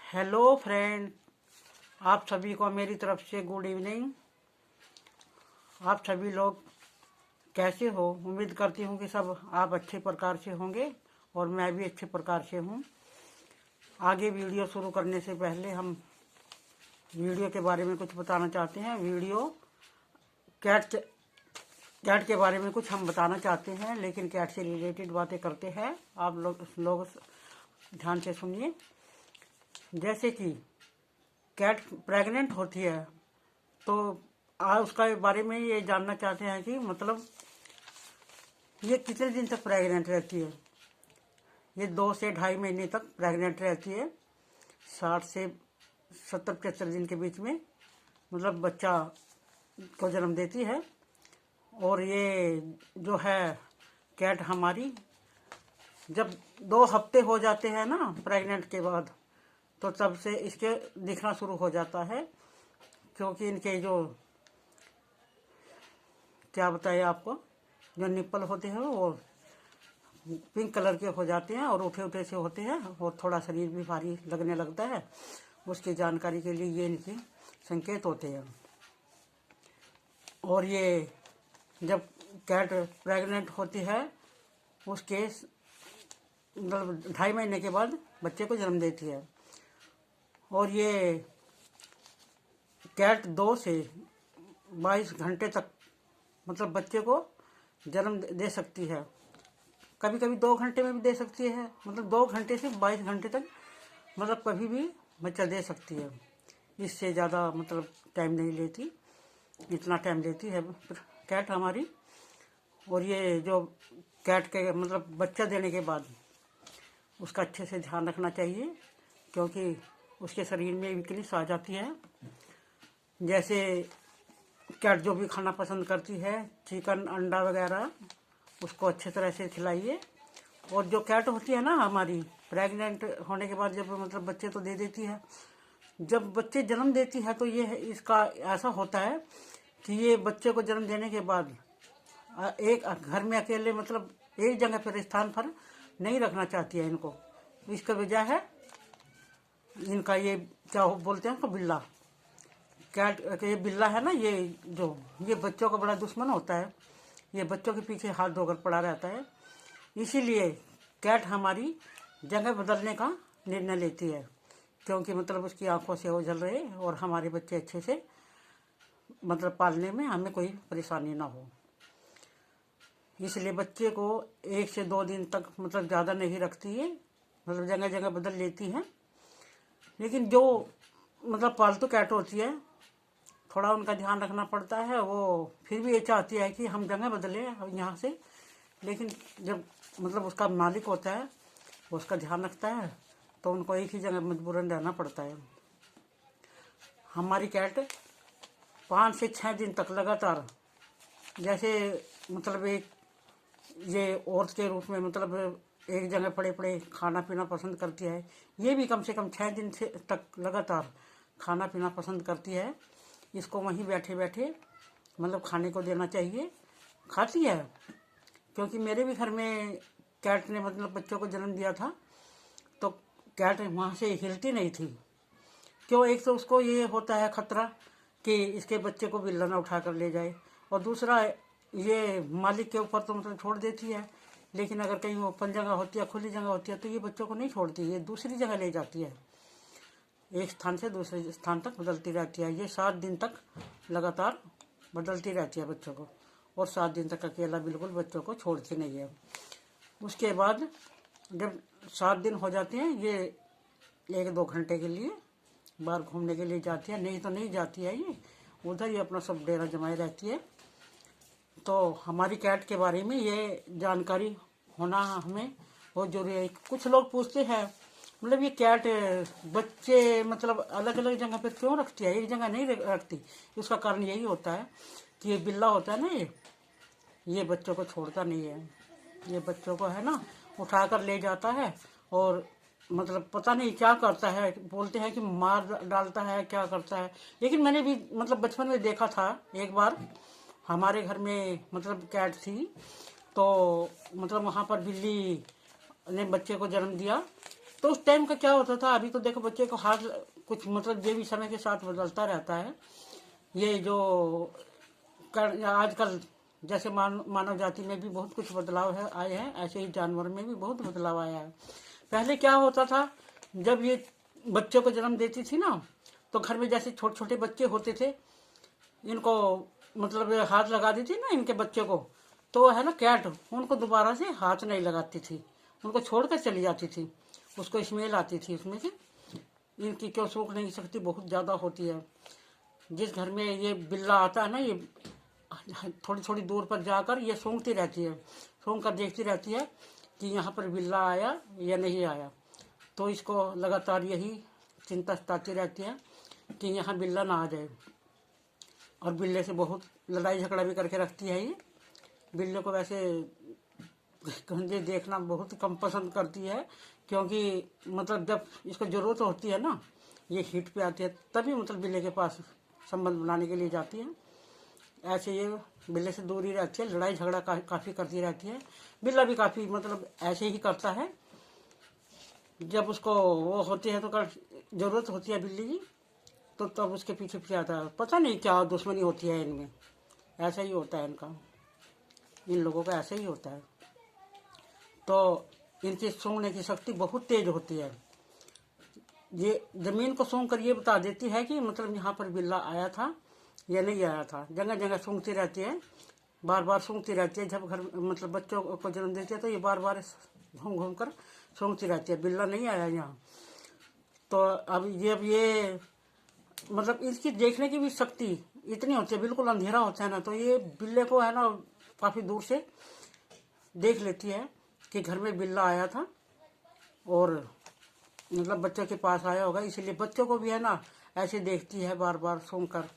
Hello friend, आप सभी को मेरी तरफ से गुड इवनिंग। आप सभी लोग कैसे हो? उम्मीद करती हूँ कि सब आप अच्छे प्रकार से होंगे और मैं भी अच्छे प्रकार से हूँ। आगे वीडियो शुरू करने से पहले हम वीडियो के बारे में कुछ बताना चाहते हैं। कैट के बारे में कुछ हम बताना चाहते हैं, लेकिन कैट से रिलेटेड बातें करते हैं। आप लोग ध्यान से सुनिए। जैसे कि कैट प्रेग्नेंट होती है तो आज उसका बारे में ये जानना चाहते हैं कि मतलब ये कितने दिन तक प्रेग्नेंट रहती है। ये 2 से 2.5 महीने तक प्रेग्नेंट रहती है। 60 से 70-75 दिन के बीच में मतलब बच्चा को जन्म देती है। और ये जो है कैट हमारी जब 2 हफ्ते हो जाते हैं ना प्रेग्नेंट के बाद, तो तब से इसके दिखना शुरू हो जाता है। क्योंकि इनके जो क्या बताए आपको, जो निप्पल होते हैं वो पिंक कलर के हो जाते हैं और उठे उठे से होते हैं और थोड़ा शरीर भी भारी लगने लगता है। उसकी जानकारी के लिए ये इनके संकेत होते हैं। और ये जब कैट प्रेग्नेंट होती है उसके मतलब 2.5 महीने के बाद बच्चे को जन्म देती है। और ये कैट 2 से 22 घंटे तक मतलब बच्चे को जन्म दे सकती है। कभी कभी 2 घंटे में भी दे सकती है, मतलब 2 घंटे से 22 घंटे तक मतलब कभी भी बच्चा दे सकती है। इससे ज़्यादा मतलब टाइम नहीं लेती, इतना टाइम लेती है कैट हमारी। और ये जो कैट के मतलब बच्चा देने के बाद उसका अच्छे से ध्यान रखना चाहिए, क्योंकि उसके शरीर में वीकनेस आ जाती है। जैसे कैट जो भी खाना पसंद करती है, चिकन अंडा वगैरह, उसको अच्छे तरह से खिलाइए। और जो कैट होती है ना हमारी प्रेग्नेंट होने के बाद जब मतलब बच्चे तो दे देती है, जब बच्चे जन्म देती है तो ये इसका ऐसा होता है कि ये बच्चे को जन्म देने के बाद एक घर में अकेले मतलब एक जगह पर स्थान पर नहीं रखना चाहती है इनको। इसका वजह है इनका ये क्या बोलते हैं उसको, बिल्ला। कैट ये बिल्ला है ना, ये बच्चों का बड़ा दुश्मन होता है। ये बच्चों के पीछे हाथ धोकर पड़ा रहता है। इसीलिए कैट हमारी जगह बदलने का निर्णय लेती है, क्योंकि मतलब उसकी आंखों से ओझल रहे और हमारे बच्चे अच्छे से मतलब पालने में हमें कोई परेशानी ना हो। इसलिए बच्चे को 1 से 2 दिन तक मतलब ज़्यादा नहीं रखती है, मतलब जगह जगह बदल लेती है। लेकिन जो मतलब पालतू कैट होती है थोड़ा उनका ध्यान रखना पड़ता है। वो फिर भी ये चाहती है कि हम जगह बदलें यहाँ से, लेकिन जब मतलब उसका मालिक होता है वो उसका ध्यान रखता है तो उनको एक ही जगह मजबूरन रहना पड़ता है। हमारी कैट 5 से 6 दिन तक लगातार जैसे मतलब एक ये औरत के रूप में मतलब एक जगह पड़े पड़े खाना पीना पसंद करती है। ये भी कम से कम 6 दिन से तक लगातार खाना पीना पसंद करती है। इसको वहीं बैठे बैठे मतलब खाने को देना चाहिए। खाती है, क्योंकि मेरे भी घर में कैट ने मतलब बच्चों को जन्म दिया था तो कैट वहाँ से हिलती नहीं थी। क्यों? एक तो उसको ये होता है खतरा कि इसके बच्चे को बिल्ला ना उठा कर ले जाए, और दूसरा ये मालिक के ऊपर तो मतलब छोड़ देती है। लेकिन अगर कहीं ओपन जगह होती है, खुली जगह होती है, तो ये बच्चों को नहीं छोड़ती, ये दूसरी जगह ले जाती है। एक स्थान से दूसरे स्थान तक बदलती रहती है। ये 7 दिन तक लगातार बदलती रहती है बच्चों को, और 7 दिन तक अकेला बिल्कुल बच्चों को छोड़ती नहीं है। उसके बाद जब 7 दिन हो जाते हैं, ये 1-2 घंटे के लिए बाहर घूमने के लिए जाती है, नहीं तो नहीं जाती है। ये उधर ही अपना सब डेरा जमाए रहती है। तो हमारी कैट के बारे में ये जानकारी होना हमें बहुत जरूरी है। कुछ लोग पूछते हैं मतलब ये कैट बच्चे मतलब अलग अलग जगह पर क्यों रखती है, एक जगह नहीं रखती। उसका कारण यही होता है कि ये बिल्ला होता है ना, ये बच्चों को छोड़ता नहीं है। ये बच्चों को है ना उठा कर ले जाता है और मतलब पता नहीं क्या करता है। बोलते हैं कि मार डालता है, क्या करता है। लेकिन मैंने भी मतलब बचपन में देखा था एक बार, हमारे घर में मतलब कैट थी तो मतलब वहाँ पर बिल्ली ने बच्चे को जन्म दिया तो उस टाइम का क्या होता था, अभी तो देखो बच्चे को हाथ कुछ मतलब ये भी समय के साथ बदलता रहता है। ये जो आजकल जैसे मानव जाति में भी बहुत कुछ बदलाव है आए हैं, ऐसे ही जानवर में भी बहुत बदलाव आया है। पहले क्या होता था, जब ये बच्चों को जन्म देती थी ना, तो घर में जैसे छोटे छोटे बच्चे होते थे, इनको मतलब हाथ लगा देती ना इनके बच्चे को, तो है ना कैट उनको दोबारा से हाथ नहीं लगाती थी, उनको छोड़कर चली जाती थी। उसको स्मेल आती थी उसमें से, इनकी क्यों सूख नहीं सकती, बहुत ज़्यादा होती है। जिस घर में ये बिल्ला आता है ना, ये थोड़ी थोड़ी दूर पर जाकर ये सूंघती रहती है, सूंघ कर देखती रहती है कि यहाँ पर बिल्ला आया या नहीं आया। तो इसको लगातार यही चिंता सताती रहती है कि यहाँ बिल्ला ना आ जाए। और बिल्ले से बहुत लड़ाई झगड़ा भी करके रखती है ये। बिल्ले को वैसे गंजे देखना बहुत कम पसंद करती है, क्योंकि मतलब जब इसको ज़रूरत होती है ना, ये हीट पे आती है, तभी मतलब बिल्ले के पास संबंध बनाने के लिए जाती है। ऐसे ये बिल्ले से दूर ही रहती है, लड़ाई झगड़ा काफ़ी करती रहती है। बिल्ला भी काफ़ी मतलब ऐसे ही करता है, जब उसको वो होती है तो ज़रूरत होती है बिल्ली की, तो तब उसके पीछे पीछे आता है। पता नहीं क्या दुश्मनी होती है इनमें, ऐसा ही होता है इनका, इन लोगों का ऐसा ही होता है। तो इनकी सूंघने की शक्ति बहुत तेज होती है। ये ज़मीन को सूंघ कर ये बता देती है कि मतलब यहाँ पर बिल्ला आया था या नहीं आया था। जगह जगह सूंघती रहती है, बार बार सूंघती रहती है। जब घर मतलब बच्चों को जन्म देती है तो ये बार बार घूम घूम कर सूंघती रहती है, बिल्ला नहीं आया यहाँ। तो अब ये मतलब इसकी देखने की भी शक्ति इतनी होती है, बिल्कुल अंधेरा होता है ना, तो ये बिल्ले को है ना काफ़ी दूर से देख लेती है कि घर में बिल्ला आया था और मतलब बच्चों के पास आया होगा, इसलिए बच्चों को भी है ना ऐसे देखती है, बार बार सूंघ कर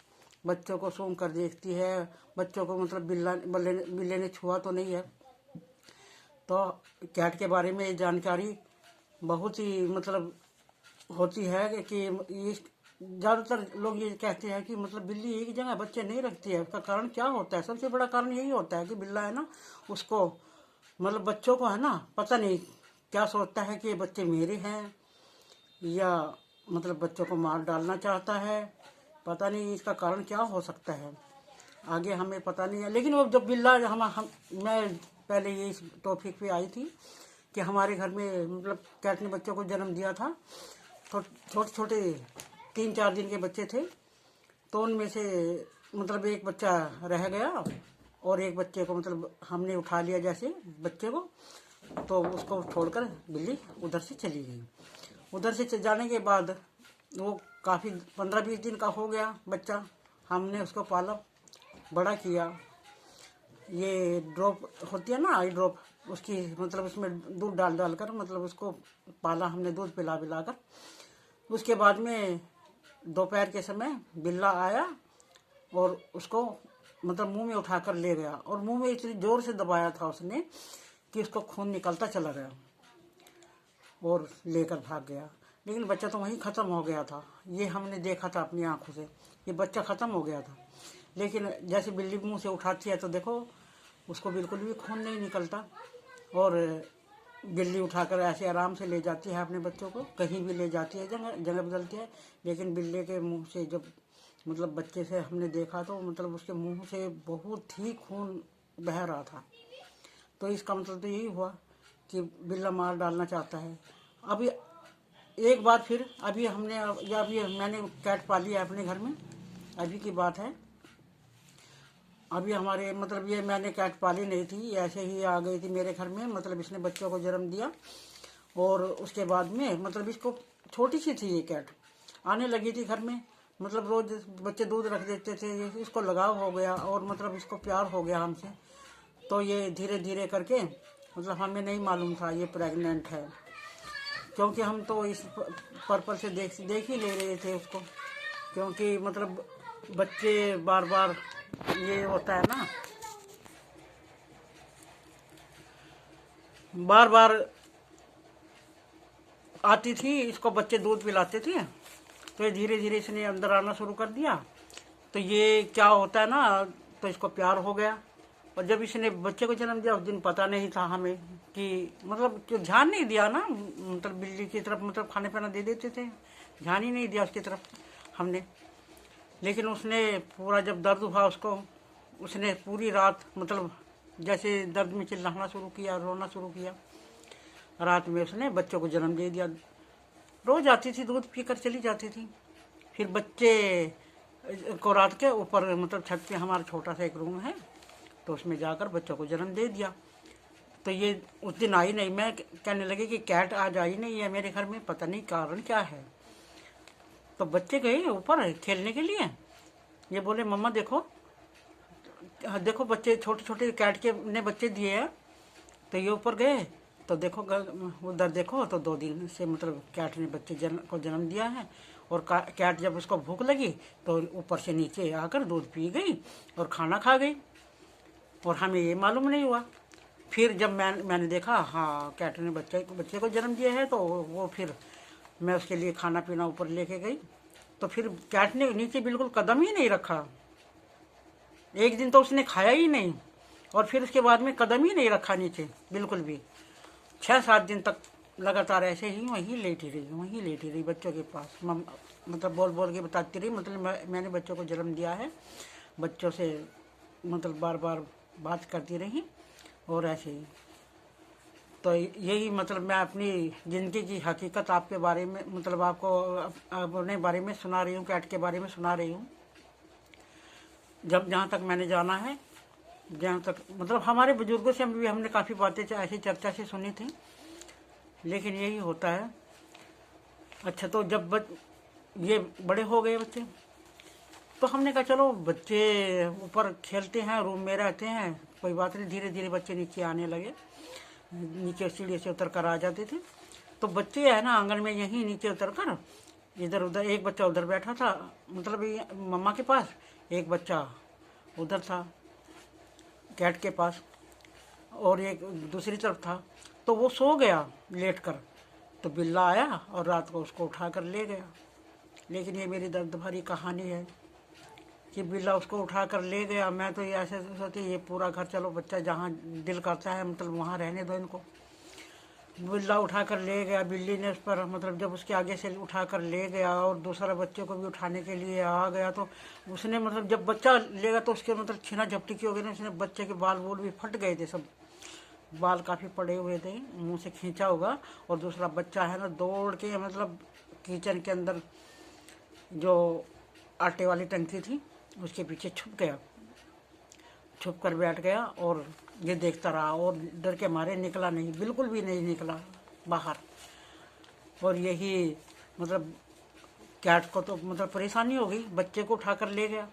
बच्चों को सूंघ कर देखती है। बच्चों को मतलब बिल्ले ने छुआ तो नहीं है। तो कैट के बारे में जानकारी बहुत ही मतलब होती है कि ज़्यादातर लोग ये कहते हैं कि मतलब बिल्ली एक जगह बच्चे नहीं रखती है। उसका कारण क्या होता है? सबसे बड़ा कारण यही होता है कि बिल्ला है ना, उसको मतलब बच्चों को है ना पता नहीं क्या सोचता है कि ये बच्चे मेरे हैं, या मतलब बच्चों को मार डालना चाहता है। पता नहीं इसका कारण क्या हो सकता है, आगे हमें पता नहीं है। लेकिन वो जब बिल्ला मैं पहले ये इस टॉपिक पे आई थी कि हमारे घर में मतलब कैट ने बच्चों को जन्म दिया था, तो छोटे छोटे 3-4 दिन के बच्चे थे। तो उनमें से मतलब एक बच्चा रह गया और एक बच्चे को मतलब हमने उठा लिया जैसे बच्चे को, तो उसको छोड़कर बिल्ली उधर से चली गई। उधर से जाने के बाद वो काफ़ी 15-20 दिन का हो गया बच्चा। हमने उसको पाला, बड़ा किया। ये ड्रॉप होती है ना, आई ड्रॉप, उसकी मतलब उसमें दूध डाल डाल कर मतलब उसको पाला हमने, दूध पिला पिला कर। उसके बाद में दोपहर के समय बिल्ला आया और उसको मतलब मुंह में उठाकर ले गया, और मुंह में इतनी ज़ोर से दबाया था उसने कि उसको खून निकलता चला गया और लेकर भाग गया। लेकिन बच्चा तो वहीं ख़त्म हो गया था। ये हमने देखा था अपनी आंखों से, ये बच्चा ख़त्म हो गया था। लेकिन जैसे बिल्ली मुंह से उठाती है तो देखो उसको बिल्कुल भी खून नहीं निकलता, और बिल्ली उठाकर ऐसे आराम से ले जाती है अपने बच्चों को, कहीं भी ले जाती है, जगह बदलती है। लेकिन बिल्ली के मुंह से जब मतलब बच्चे से हमने देखा तो मतलब उसके मुंह से बहुत ही खून बह रहा था। तो इसका मतलब तो यही हुआ कि बिल्ला मार डालना चाहता है। अभी एक बात फिर, अभी मैंने कैट पाली है अपने घर में, अभी की बात है। अभी हमारे मतलब ये मैंने कैट पाली नहीं थी, ऐसे ही आ गई थी मेरे घर में। मतलब इसने बच्चों को जन्म दिया और उसके बाद में मतलब इसको छोटी सी थी ये कैट, आने लगी थी घर में। मतलब रोज बच्चे दूध रख देते थे, इसको लगाव हो गया और मतलब इसको प्यार हो गया हमसे। तो ये धीरे धीरे करके मतलब हमें नहीं मालूम था ये प्रेग्नेंट है, क्योंकि हम तो इस पर्पल से देख ही ले रहे थे उसको, क्योंकि मतलब बच्चे बार बार ये होता है ना, बार बार आती थी, इसको बच्चे दूध पिलाते थे। तो ये धीरे धीरे इसने अंदर आना शुरू कर दिया। तो ये क्या होता है ना, तो इसको प्यार हो गया और जब इसने बच्चे को जन्म दिया उस दिन पता नहीं था हमें कि मतलब जो ध्यान नहीं दिया ना, मतलब बिल्ली की तरफ मतलब खाने पीना दे देते थे, ध्यान ही नहीं दिया उसकी तरफ हमने। लेकिन उसने पूरा जब दर्द हुआ उसको, उसने पूरी रात मतलब जैसे दर्द में चिल्लाना शुरू किया, रोना शुरू किया। रात में उसने बच्चों को जन्म दे दिया। रोज आती थी, दूध पीकर चली जाती थी। फिर बच्चे को रात के ऊपर मतलब छत पे हमारा छोटा सा एक रूम है, तो उसमें जाकर बच्चों को जन्म दे दिया। तो ये उस दिन आई नहीं। मैं कहने लगी कि कैट आज आई नहीं है मेरे घर में, पता नहीं कारण क्या है। तो बच्चे गए ऊपर खेलने के लिए। ये बोले मम्मा देखो, देखो बच्चे छोटे छोटे कैट के ने बच्चे दिए हैं। तो ये ऊपर गए तो देखो उधर देखो, तो 2 दिन से मतलब कैट ने बच्चे को जन्म दिया है। और कैट जब उसको भूख लगी तो ऊपर से नीचे आकर दूध पी गई और खाना खा गई, और हमें ये मालूम नहीं हुआ। फिर जब मैंने देखा हाँ कैट ने बच्चे को जन्म दिया है, तो वो फिर मैं उसके लिए खाना पीना ऊपर लेके गई। तो फिर कैट ने नीचे बिल्कुल कदम ही नहीं रखा। एक दिन तो उसने खाया ही नहीं, और फिर उसके बाद में कदम ही नहीं रखा नीचे बिल्कुल भी। 6-7 दिन तक लगातार ऐसे ही वहीं लेटी रही बच्चों के पास। मतलब बोल बोल के बताती रही, मतलब मैंने बच्चों को जन्म दिया है। बच्चों से मतलब बार बार बात करती रही और ऐसे ही। तो यही मतलब मैं अपनी ज़िंदगी की हकीकत आपके बारे में मतलब आपको अपने बारे में सुना रही हूँ, कैट के बारे में सुना रही हूँ। जहाँ तक मैंने जाना है, जहाँ तक मतलब हमारे बुजुर्गों से भी हमने काफ़ी बातें ऐसी चर्चा से सुनी थी, लेकिन यही होता है। अच्छा, तो जब ये बड़े हो गए बच्चे, तो हमने कहा चलो बच्चे ऊपर खेलते हैं, रूम में रहते हैं, कोई बात नहीं। धीरे धीरे बच्चे नीचे आने लगे, नीचे सीढ़ी से उतर कर आ जाते थे। तो बच्चे है ना आंगन में यहीं नीचे उतर कर इधर उधर, एक बच्चा उधर बैठा था मतलब ये मम्मा के पास, एक बच्चा उधर था कैट के पास, और एक दूसरी तरफ था। तो वो सो गया लेट कर, तो बिल्ला आया और रात को उसको उठा कर ले गया। लेकिन ये मेरी दर्द भरी कहानी है कि बिल्ला उसको उठा कर ले गया। मैं तो ये ऐसे सोचती ये पूरा घर, चलो बच्चा जहाँ दिल करता है मतलब वहाँ रहने दो इनको। बिल्ला उठा कर ले गया, बिल्ली ने उस पर मतलब जब उसके आगे से उठा कर ले गया और दूसरा बच्चे को भी उठाने के लिए आ गया, तो उसने मतलब जब बच्चा लेगा तो उसके मतलब छीना झपटी की हो गई ना। उसने बच्चे के बाल वूल भी फट गए थे, सब बाल काफ़ी पड़े हुए थे, मुंह से खींचा होगा। और दूसरा बच्चा है ना दौड़ के मतलब किचन के अंदर जो आटे वाली टंकी थी उसके पीछे छुप कर बैठ गया और ये देखता रहा, और डर के मारे निकला नहीं, बिल्कुल भी नहीं निकला बाहर। और यही मतलब कैट को तो मतलब परेशानी हो गई, बच्चे को उठा कर ले गया।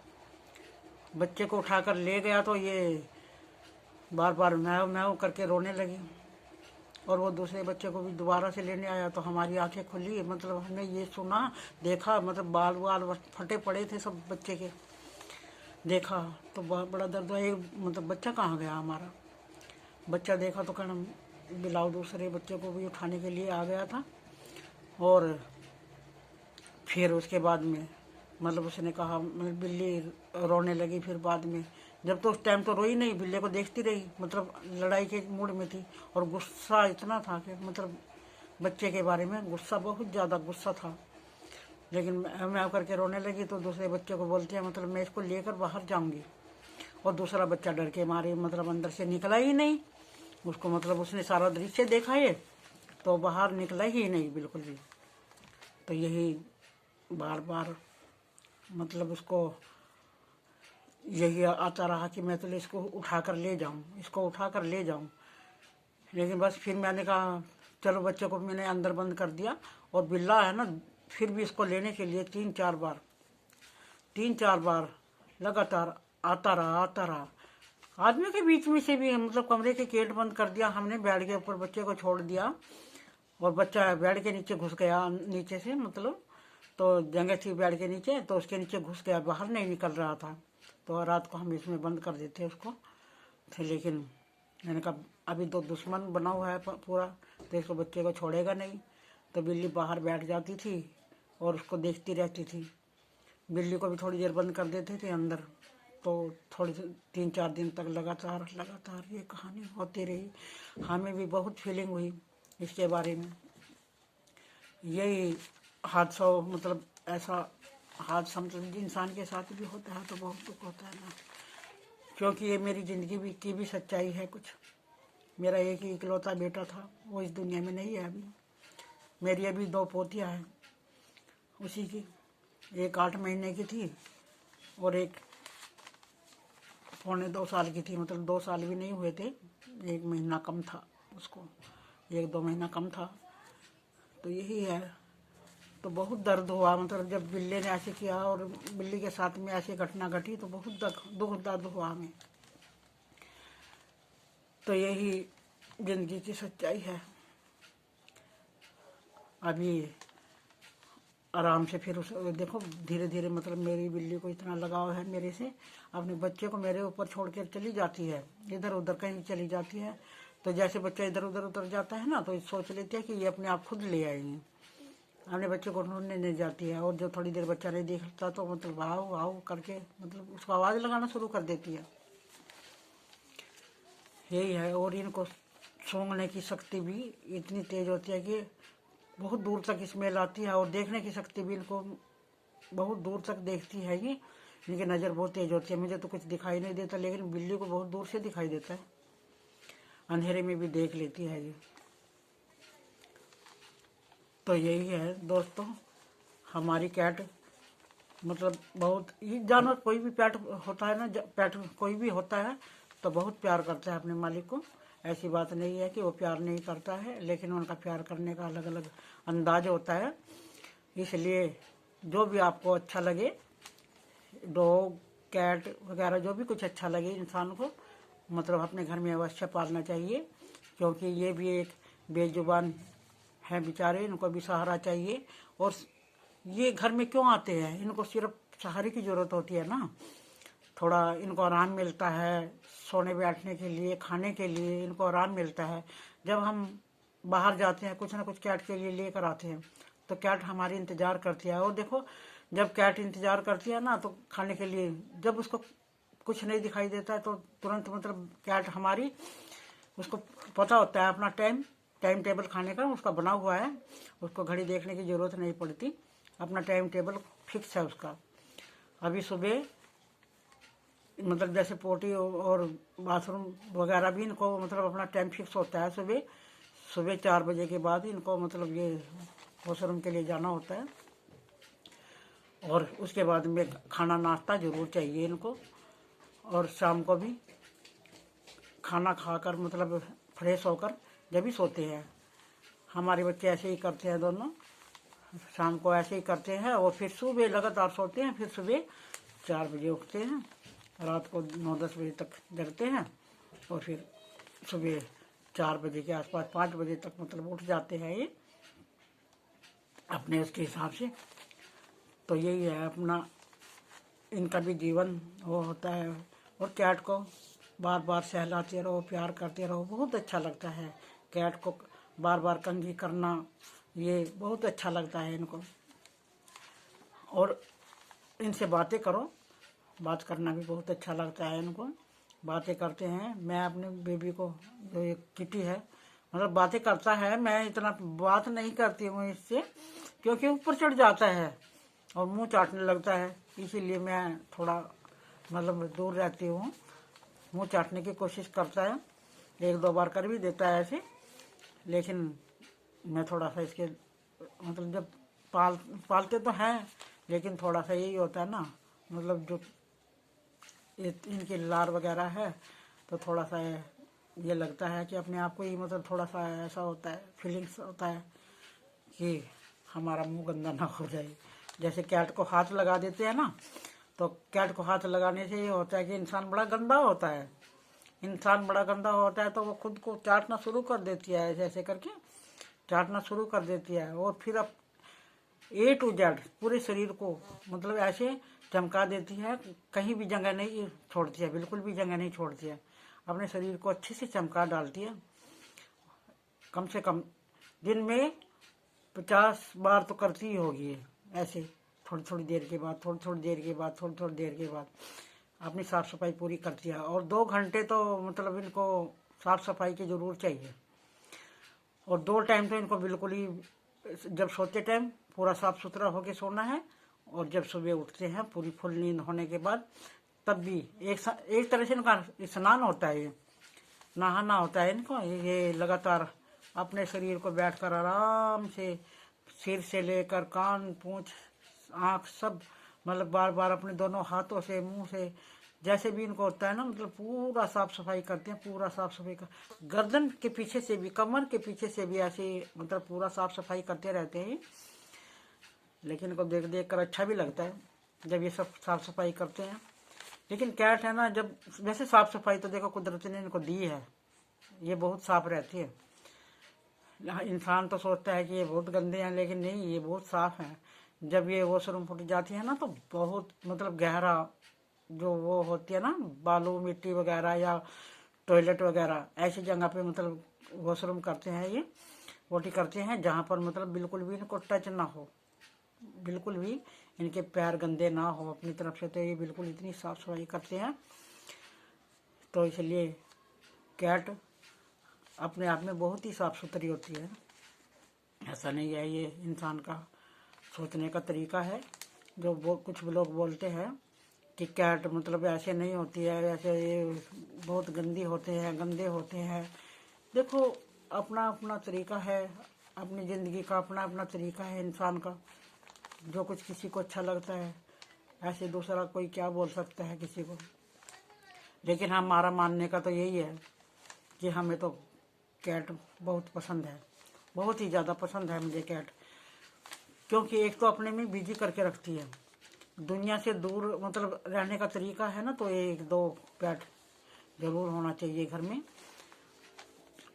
बच्चे को उठा कर ले गया तो ये बार बार मैव मैव करके रोने लगी, और वो दूसरे बच्चे को भी दोबारा से लेने आया। तो हमारी आंखें खुली, मतलब हमने ये सुना देखा, मतलब बाल वाल फटे पड़े थे सब बच्चे के। देखा तो बहुत बड़ा दर्द हुआ। एक मतलब बच्चा कहाँ गया हमारा बच्चा, देखा तो कहना बिलाव दूसरे बच्चे को भी उठाने के लिए आ गया था। और फिर उसके बाद में मतलब उसने कहा, मतलब बिल्ली रोने लगी। फिर बाद में जब तो उस टाइम तो रोई नहीं, बिल्ली को देखती रही, मतलब लड़ाई के मूड में थी। और गुस्सा इतना था कि मतलब बच्चे के बारे में गुस्सा, बहुत ज़्यादा गुस्सा था। लेकिन मैं करके रोने लगी तो दूसरे बच्चे को बोलते हैं मतलब मैं इसको लेकर बाहर जाऊंगी। और दूसरा बच्चा डर के मारे मतलब अंदर से निकला ही नहीं। उसको मतलब उसने सारा दृश्य देखा है तो बाहर निकला ही नहीं बिल्कुल भी। तो यही बार बार मतलब उसको यही आता रहा कि मैं तो इसको उठा कर ले जाऊँ, इसको उठा कर ले जाऊँ। लेकिन बस फिर मैंने कहा चलो, बच्चे को मैंने अंदर बंद कर दिया। और बिल्ला है ना फिर भी इसको लेने के लिए 3-4 बार लगातार आता रहा। आदमी के बीच में से भी मतलब कमरे के गेट बंद कर दिया हमने, बेड के ऊपर बच्चे को छोड़ दिया और बच्चा बेड के नीचे घुस गया, नीचे से मतलब तो जगह थी बेड के नीचे, तो उसके नीचे घुस गया, बाहर नहीं निकल रहा था। तो रात को हम इसमें बंद कर देते उसको थे। लेकिन मैंने कहा अभी तो दुश्मन बना हुआ है पूरा, तो इसको बच्चे को छोड़ेगा नहीं। तो बिल्ली बाहर बैठ जाती थी और उसको देखती रहती थी। बिल्ली को भी थोड़ी देर बंद कर देते थे अंदर, तो थोड़ी 3-4 दिन तक लगातार ये कहानी होती रही। हमें भी बहुत फीलिंग हुई इसके बारे में। यही हादसा मतलब ऐसा हादसा मतलब इंसान के साथ भी होता है तो बहुत दुख होता है ना, क्योंकि ये मेरी ज़िंदगी की भी सच्चाई है कुछ। मेरा एक ही इकलौता बेटा था, वो इस दुनिया में नहीं है अभी। मेरी अभी 2 पोतियाँ हैं उसी की, एक 8 महीने की थी और एक 1.25 साल की थी। मतलब 2 साल भी नहीं हुए थे, 1 महीना कम था उसको, 1-2 महीना कम था। तो यही है। तो बहुत दर्द हुआ, मतलब जब बिल्ली ने ऐसे किया और बिल्ली के साथ में ऐसी घटना घटी तो बहुत दुख दर्द हुआ हमें। तो यही जिंदगी की सच्चाई है। अभी आराम से फिर उस देखो धीरे धीरे मतलब मेरी बिल्ली को इतना लगाव है मेरे से, अपने बच्चे को मेरे ऊपर छोड़ कर चली जाती है, इधर उधर कहीं चली जाती है। तो जैसे बच्चा इधर उधर उतर जाता है ना, तो सोच लेते हैं कि ये अपने आप खुद ले आएंगे, अपने बच्चे को ढूंढने नहीं जाती है। और जो थोड़ी देर बच्चा नहीं देखता तो मतलब आओ आओ करके मतलब उसको आवाज़ लगाना शुरू कर देती है। यही है। और इनको सूंघने की शक्ति भी इतनी तेज होती है कि बहुत दूर तक स्मेल आती है। और देखने की शक्ति भी इनको बहुत दूर तक देखती है ये, इनकी नज़र बहुत तेज होती है। मुझे तो कुछ दिखाई नहीं देता, लेकिन बिल्ली को बहुत दूर से दिखाई देता है, अंधेरे में भी देख लेती है ये। तो यही है दोस्तों, हमारी कैट मतलब बहुत, ये जानवर कोई भी पेट होता है ना, पेट कोई भी होता है तो बहुत प्यार करता है अपने मालिक को। ऐसी बात नहीं है कि वो प्यार नहीं करता है, लेकिन उनका प्यार करने का अलग अलग अंदाज होता है। इसलिए जो भी आपको अच्छा लगे, डॉग कैट वगैरह जो भी कुछ अच्छा लगे इंसान को, मतलब अपने घर में अवश्य पालना चाहिए, क्योंकि ये भी एक बेजुबान है बेचारे, इनको भी सहारा चाहिए। और ये घर में क्यों आते हैं, इनको सिर्फ सहारे की ज़रूरत होती है ना, थोड़ा इनको आराम मिलता है, सोने बैठने के लिए, खाने के लिए इनको आराम मिलता है। जब हम बाहर जाते हैं कुछ ना कुछ कैट के लिए लेकर आते हैं तो कैट हमारी इंतज़ार करती है। और देखो जब कैट इंतज़ार करती है ना तो खाने के लिए, जब उसको कुछ नहीं दिखाई देता है तो तुरंत मतलब कैट हमारी, उसको पता होता है अपना टाइम टेबल खाने का उसका बना हुआ है, उसको घड़ी देखने की ज़रूरत नहीं पड़ती, अपना टाइम टेबल फिक्स है उसका। अभी सुबह मतलब जैसे पोटी और बाथरूम वगैरह भी इनको मतलब अपना टाइम फिक्स होता है। सुबह 4 बजे के बाद इनको मतलब ये वॉशरूम के लिए जाना होता है। और उसके बाद में खाना नाश्ता ज़रूर चाहिए इनको, और शाम को भी खाना खाकर मतलब फ्रेश होकर जब भी सोते हैं। हमारे बच्चे ऐसे ही करते हैं दोनों, शाम को ऐसे ही करते हैं और फिर सुबह लगातार सोते हैं, फिर सुबह 4 बजे उठते हैं, रात को 9-10 बजे तक जगते हैं और फिर सुबह 4 बजे के आसपास 5 बजे तक मतलब उठ जाते हैं ये अपने उसके हिसाब से। तो यही है अपना, इनका भी जीवन वो होता है। और कैट को बार बार सहलाते रहो, प्यार करते रहो, बहुत अच्छा लगता है। कैट को बार बार कंघी करना ये बहुत अच्छा लगता है इनको। और इनसे बातें करो, बात करना भी बहुत अच्छा लगता है इनको, बातें करते हैं। मैं अपने बेबी को, जो एक किटी है, मतलब बातें करता है, मैं इतना बात नहीं करती हूँ इससे, क्योंकि ऊपर चढ़ जाता है और मुंह चाटने लगता है, इसीलिए मैं थोड़ा मतलब दूर रहती हूँ। मुंह चाटने की कोशिश करता है, 1-2 बार कर भी देता है ऐसे, लेकिन मैं थोड़ा सा इसके मतलब जब पालते तो हैं, लेकिन थोड़ा सा यही होता है ना, मतलब जो इनकी लार वगैरह है तो थोड़ा सा ये लगता है कि अपने आप को ही मतलब थोड़ा सा ऐसा होता है, फीलिंग्स होता है कि हमारा मुंह गंदा ना हो जाए। जैसे कैट को हाथ लगा देते हैं ना, तो कैट को हाथ लगाने से ये होता है कि इंसान बड़ा गंदा होता है, इंसान बड़ा गंदा होता है तो वो खुद को चाटना शुरू कर देती है, ऐसे ऐसे करके चाटना शुरू कर देती है। और फिर अब A to Z पूरे शरीर को मतलब ऐसे चमका देती है, कहीं भी जगह नहीं छोड़ती है, बिल्कुल भी जगह नहीं छोड़ती है, अपने शरीर को अच्छे से चमका डालती है। कम से कम दिन में 50 बार तो करती ही होगी ऐसे, थोड़ी थोड़ी देर के बाद, थोड़ी थोड़ी देर के बाद, थोड़ी थोड़ी देर के बाद अपनी साफ़ सफाई पूरी करती है। और 2 घंटे तो मतलब इनको साफ़ सफाई की ज़रूर चाहिए। और 2 टाइम तो इनको बिल्कुल ही, जब सोते टाइम पूरा साफ़ सुथरा होके सोना है, और जब सुबह उठते हैं पूरी फुल नींद होने के बाद तब भी एक तरह से इनका स्नान होता है, ये नहाना होता है इनको। ये लगातार अपने शरीर को बैठकर आराम से सिर से लेकर कान, पूंछ, आँख सब, मतलब बार बार अपने दोनों हाथों से, मुंह से, जैसे भी इनको होता है ना, मतलब पूरा साफ सफाई करते हैं। पूरा साफ सफाई कर, गर्दन के पीछे से भी, कमर के पीछे से भी ऐसे मतलब पूरा साफ सफाई करते रहते हैं। लेकिन इनको देख देख कर अच्छा भी लगता है जब ये सब साफ सफाई करते हैं। लेकिन कैट है ना, जब वैसे साफ सफाई तो देखो कुदरत ने इनको दी है, ये बहुत साफ रहती है। इंसान तो सोचता है कि ये बहुत गंदे हैं, लेकिन नहीं, ये बहुत साफ हैं। जब ये वॉशरूम फुट जाती है ना, तो बहुत मतलब गहरा जो वो होती है ना, बालू मिट्टी वगैरह या टॉयलेट वगैरह, ऐसी जगह पे मतलब वॉशरूम करते हैं, ये पोटी करते हैं, जहाँ पर मतलब बिल्कुल भी इनको टच ना हो, बिल्कुल भी इनके पैर गंदे ना हो अपनी तरफ से। तो ये बिल्कुल इतनी साफ सफाई करते हैं। तो इसलिए कैट अपने आप में बहुत ही साफ सुथरी होती है। ऐसा नहीं है, ये इंसान का सोचने का तरीका है। जो कुछ लोग बोलते हैं कि कैट मतलब ऐसे नहीं होती है, ऐसे ये बहुत गंदी होते हैं, गंदे होते हैं। देखो, अपना अपना तरीका है, अपनी ज़िंदगी का अपना अपना तरीका है इंसान का। जो कुछ किसी को अच्छा लगता है, ऐसे दूसरा कोई क्या बोल सकता है किसी को। लेकिन हमारा मानने का तो यही है कि हमें तो कैट बहुत पसंद है, बहुत ही ज़्यादा पसंद है मुझे कैट। क्योंकि एक तो अपने में बिजी करके रखती है, दुनिया से दूर मतलब रहने का तरीका है ना, तो एक दो पेट जरूर होना चाहिए घर में।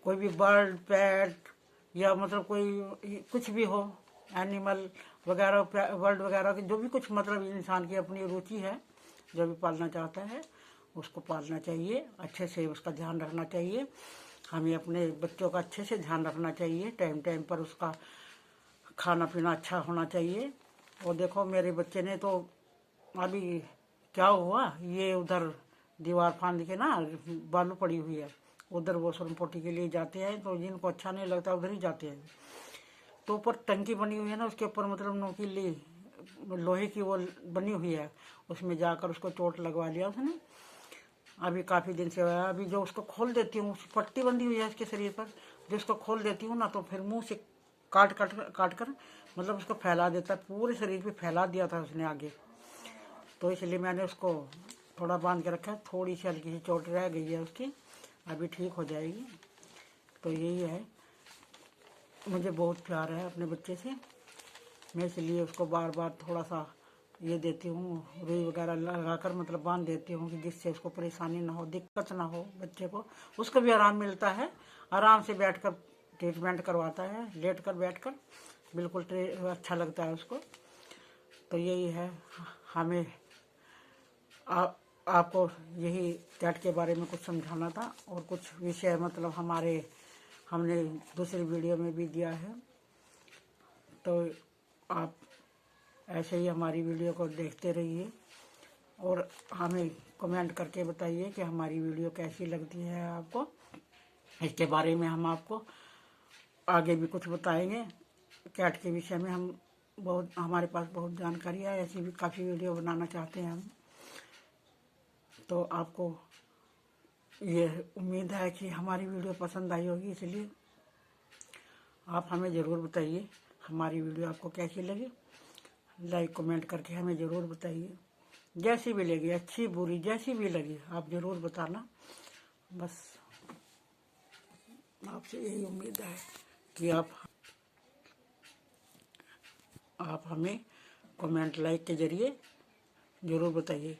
कोई भी बर्ड, पेट, या मतलब कोई कुछ भी हो, एनिमल वगैरह, बर्ड वगैरह की जो भी कुछ मतलब इंसान की अपनी रुचि है, जो भी पालना चाहता है उसको पालना चाहिए, अच्छे से उसका ध्यान रखना चाहिए। हमें अपने बच्चों का अच्छे से ध्यान रखना चाहिए, टाइम टाइम पर उसका खाना पीना अच्छा होना चाहिए। और देखो, मेरे बच्चे ने तो अभी क्या हुआ, ये उधर दीवार फांद के ना, बालू पड़ी हुई है, उधर वॉशरूम पोटी के लिए जाते हैं। तो जिनको अच्छा नहीं लगता उधर ही जाते हैं। तो ऊपर टंकी बनी हुई है ना, उसके ऊपर मतलब नोकीली लोहे की वो बनी हुई है, उसमें जाकर उसको चोट लगवा लिया उसने। अभी काफ़ी दिन से हुआ है। अभी जो उसको खोल देती हूँ, पट्टी बंधी हुई है उसके शरीर पर, जो उसको खोल देती हूँ ना, तो फिर मुंह से काट काट काट कर मतलब उसको फैला देता है, पूरे शरीर पे फैला दिया था उसने आगे। तो इसलिए मैंने उसको थोड़ा बांध के रखा है। थोड़ी सी हल्की सी चोट रह गई है उसकी, अभी ठीक हो जाएगी। तो यही है, मुझे बहुत प्यार है अपने बच्चे से। मैं इसलिए उसको बार बार थोड़ा सा ये देती हूँ, रुई वगैरह लगाकर मतलब बांध देती हूँ, कि जिससे उसको परेशानी ना हो, दिक्कत ना हो बच्चे को। उसको भी आराम मिलता है, आराम से बैठकर ट्रीटमेंट करवाता है, लेट कर बैठ कर, बिल्कुल अच्छा लगता है उसको। तो यही है, हमें आपको यही कैट के बारे में कुछ समझाना था। और कुछ विषय मतलब हमने दूसरी वीडियो में भी दिया है। तो आप ऐसे ही हमारी वीडियो को देखते रहिए, और हमें कमेंट करके बताइए कि हमारी वीडियो कैसी लगती है आपको। इसके बारे में हम आपको आगे भी कुछ बताएंगे। कैट के विषय में हमारे पास बहुत जानकारी है, ऐसी भी काफ़ी वीडियो बनाना चाहते हैं हम। तो आपको ये उम्मीद है कि हमारी वीडियो पसंद आई होगी, इसलिए आप हमें ज़रूर बताइए हमारी वीडियो आपको कैसी लगी। लाइक कमेंट करके हमें ज़रूर बताइए, जैसी भी लगी, अच्छी बुरी जैसी भी लगी आप ज़रूर बताना। बस आपसे यही उम्मीद है कि आप हमें कमेंट लाइक के ज़रिए ज़रूर बताइए।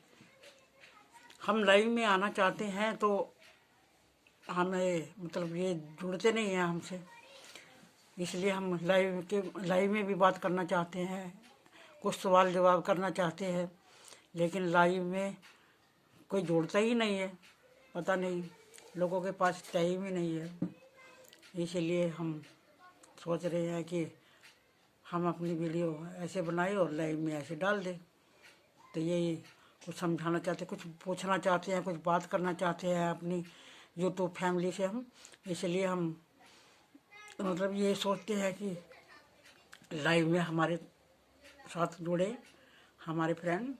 हम लाइव में आना चाहते हैं तो हमें मतलब ये जुड़ते नहीं हैं हमसे, इसलिए हम लाइव में भी बात करना चाहते हैं, कुछ सवाल जवाब करना चाहते हैं, लेकिन लाइव में कोई जोड़ता ही नहीं है। पता नहीं, लोगों के पास टाइम ही नहीं है। इसलिए हम सोच रहे हैं कि हम अपनी वीडियो ऐसे बनाए और लाइव में ऐसे डाल दें। तो यही कुछ समझाना चाहते हैं, कुछ पूछना चाहते हैं, कुछ बात करना चाहते हैं अपनी यूट्यूब फैमिली से हम। इसलिए हम मतलब ये सोचते हैं कि लाइव में हमारे साथ जुड़े हमारे फ्रेंड,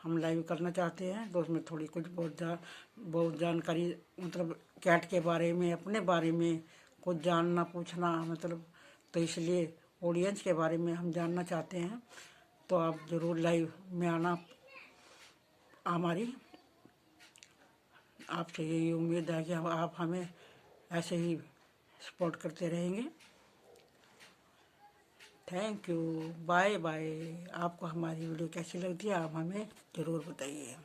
हम लाइव करना चाहते हैं। तो उसमें थोड़ी कुछ बहुत जानकारी मतलब कैट के बारे में, अपने बारे में कुछ जानना पूछना मतलब, तो इसलिए ऑडियंस के बारे में हम जानना चाहते हैं। तो आप ज़रूर लाइव में आना। हमारी आपसे यही उम्मीद है कि आप हमें ऐसे ही सपोर्ट करते रहेंगे। Thank you, bye bye. आपको हमारी वीडियो कैसी लगती है आप हमें ज़रूर बताइए।